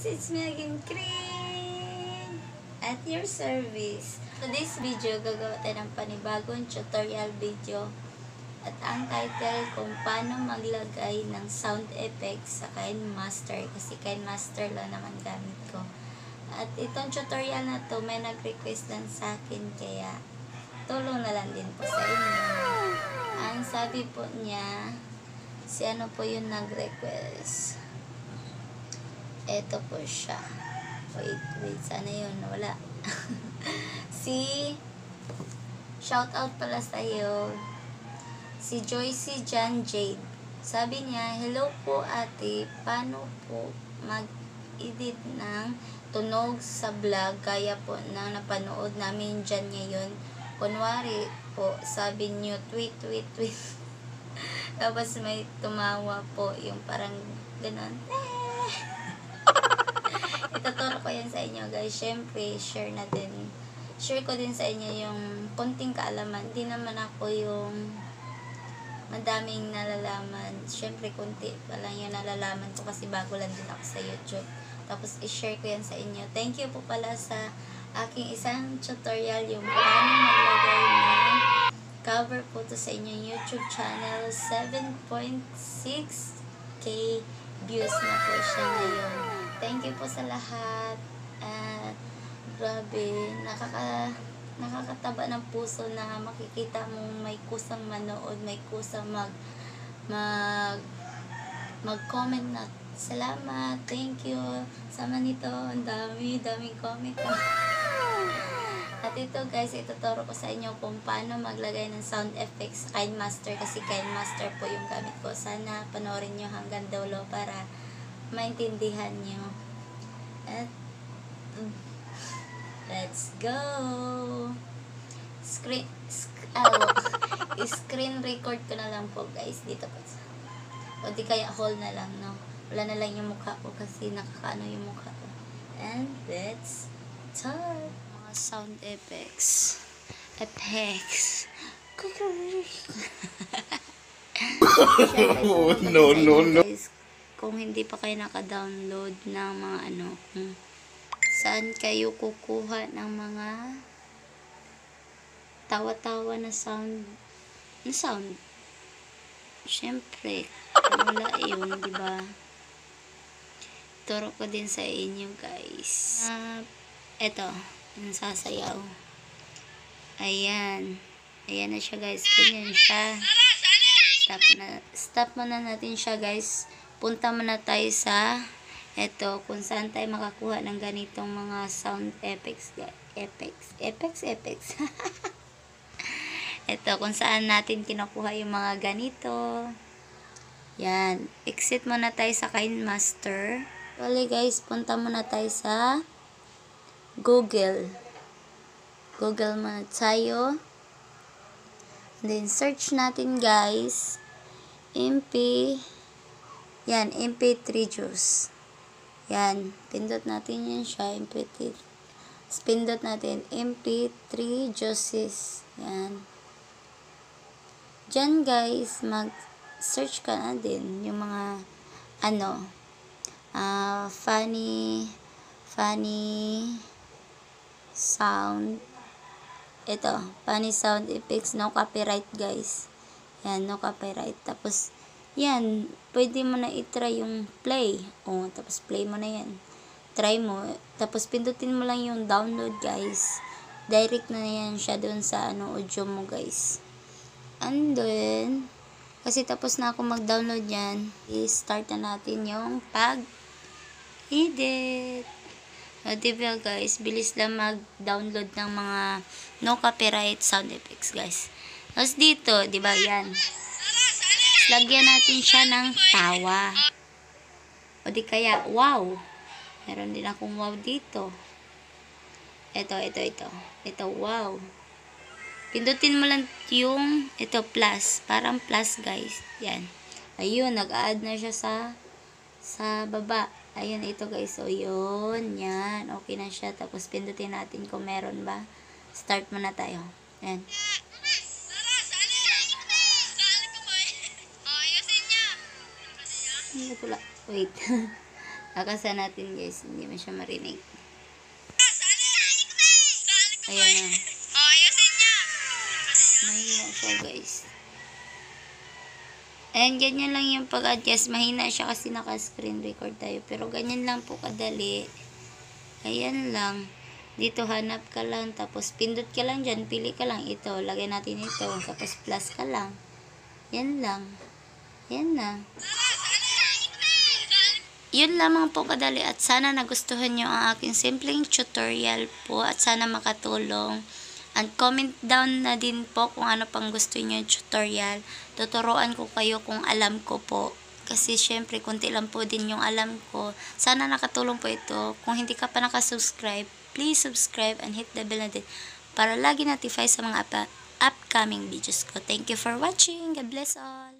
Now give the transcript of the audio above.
guys, it's me again, Krin, at your service. Today's video, gagawa tayo ng panibagong tutorial video. At ang title kung paano maglagay ng sound effects sa KineMaster. Kasi KineMaster lang naman gamit ko. At itong tutorial na to, may nag-request lang sa akin. Kaya tulong na lang din po sa inyo. Ang sabi po niya, si ano po yung nag-request. Eto po siya. Wait, sana yun, nawala. Shout out pala sa'yo. Si Joycey Jan Jade. Sabi niya, hello po ate, paano po mag-edit ng tunog sa vlog gaya po na napanood namin dyan ngayon. Kunwari po, sabi niyo, tweet. Tapos may tumawa po, yung parang ganon. Ituturo ko yan sa inyo guys. Syempre, share ko din sa inyo yung konting kaalaman. Di naman ako yung madaming nalalaman. Syempre, konti pa lang yung nalalaman ko kasi bago lang din ako sa YouTube. Tapos, i-share ko yan sa inyo. Thank you po pala sa aking isang tutorial yung paano maglagay ng cover po to sa inyong YouTube channel. 7.6k views na po siya ngayon. Thank you po sa lahat. Grabe, nakakataba ng puso na makikita mong may kusang manood, may kusang mag-comment na salamat, thank you. Sama nito, ang daming comment. At ito guys, ituturo ko sa inyo kung paano maglagay ng sound effects sa KineMaster kasi KineMaster po yung gamit ko. Sana panoorin nyo hanggang dulo para maintindihan nyo. At let's go! Screen record ko na lang po guys dito po. O di kaya hold na lang, no? Wala na lang yung mukha ko kasi nakakaano yung mukha ko. And let's start! Mga sound effects. No. Guys, kung hindi pa kayo naka-download ng mga kung saan kayo kukuha ng mga tawa-tawa na sound. Siyempre, wala yun, diba? Turo ko din sa inyo, guys. Eto, yung sasayaw. Ayan na siya, guys. Ganyan siya. Stop muna natin siya, guys. Punta muna tayo sa kung saan tayo makakuha ng ganitong mga sound effects. Ito, kung saan natin kinukuha yung mga ganito. Yan. Exit muna tayo sa KineMaster. Bale guys, punta muna tayo sa Google. Google muna tayo. And then, search natin guys. MP3 juice. Yan. Pindot natin yan siya. MP3. Pindot natin. MP3 juices. Yan. Diyan guys, mag-search ka na din yung mga funny sound. Ito, funny sound effects. No copyright guys. Yan, no copyright. Tapos, yan, pwede mo na i-try yung play. Tapos play mo na yan. Try mo. Tapos pindutin mo lang yung download guys. Direct na yan siya doon sa audio mo guys. And then, kasi tapos na ako mag-download yan, i-start na natin yung pag-edit. Diba guys, bilis lang mag-download ng mga no copyright sound effects guys. Tapos dito, diba yan, lagyan natin siya ng tawa. O di kaya, wow. Meron din akong wow dito. Ito, wow. Pindutin mo lang yung, plus. Parang plus, guys. Yan. Ayun, nag-add na siya sa baba. Ayun, ito guys. So, yun. Yan. Okay na siya. Tapos, pindutin natin kung meron ba. Start muna tayo. Yan. Wait. Akasan natin guys, hindi mo siya marinig. Ayan na. Mahina siya guys. Ayan, ganyan lang yung pag-adjust. Mahina siya kasi naka-screen record tayo. Pero ganyan lang po kadali. Ayan lang. Dito hanap ka lang. Tapos pindot ka lang dyan. Pili ka lang ito. Lagay natin ito. Tapos plus ka lang. Yan lang. Yan lang. Yun lamang po kadali. At sana nagustuhan nyo ang aking simpleng tutorial po. At sana makatulong. And comment down na din po kung ano pang gusto nyo yung tutorial. Tuturuan ko kayo kung alam ko po. Kasi syempre, konti lang po din yung alam ko. Sana nakatulong po ito. Kung hindi ka pa nakasubscribe, please subscribe and hit the bell na din para lagi notify sa mga upcoming videos ko. Thank you for watching. God bless all.